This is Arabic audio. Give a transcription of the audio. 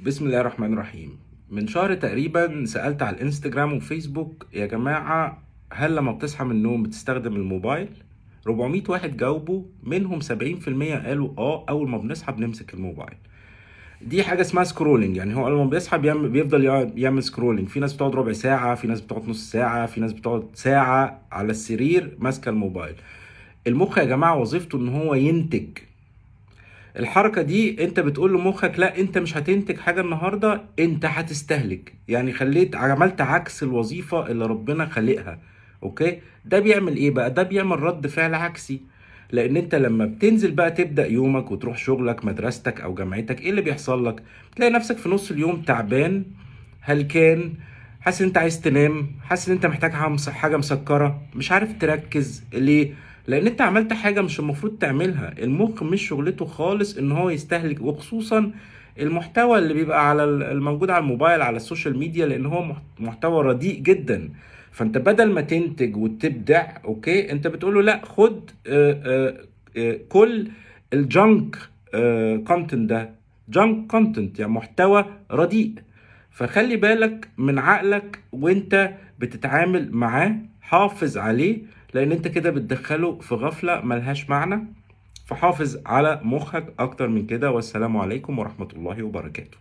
بسم الله الرحمن الرحيم. من شهر تقريبا سألت على الانستجرام وفيسبوك، يا جماعة هل لما بتصحى من النوم بتستخدم الموبايل؟ 400 واحد جاوبوا، منهم 70% قالوا اول ما بنصحى بنمسك الموبايل. دي حاجة اسمها سكرولينج، يعني هو لما بيصحى بيفضل يعمل سكرولينج. في ناس بتقعد ربع ساعة، في ناس بتقعد نص ساعة، في ناس بتقعد ساعة على السرير ماسكة الموبايل. المخ يا جماعة وظيفته ان هو ينتج. الحركة دي انت بتقول لمخك لا انت مش هتنتج حاجة النهاردة، انت هتستهلك. يعني عملت عكس الوظيفة اللي ربنا خلقها. اوكي، ده بيعمل ايه بقى؟ ده بيعمل رد فعل عكسي. لان انت لما بتنزل بقى تبدأ يومك وتروح شغلك مدرستك او جامعتك، ايه اللي بيحصل لك؟ تلاقي نفسك في نص اليوم تعبان، هلكان، حاسس ان انت عايز تنام، حاسس ان انت محتاج حاجة مسكرة، مش عارف تركز. ليه؟ لان انت عملت حاجة مش المفروض تعملها. المخ مش شغلته خالص ان هو يستهلك، وخصوصا المحتوى اللي بيبقى على الموجود على الموبايل على السوشيال ميديا، لان هو محتوى رديء جدا. فانت بدل ما تنتج وتبدع، اوكي، انت بتقوله لا خد كل الجنك كونتنت ده. جنك كونتنت يعني محتوى رديء. فخلي بالك من عقلك وانت بتتعامل معاه، حافظ عليه، لان انت كده بتدخله في غفلة ملهاش معنى. فحافظ على مخك اكتر من كده. والسلام عليكم ورحمة الله وبركاته.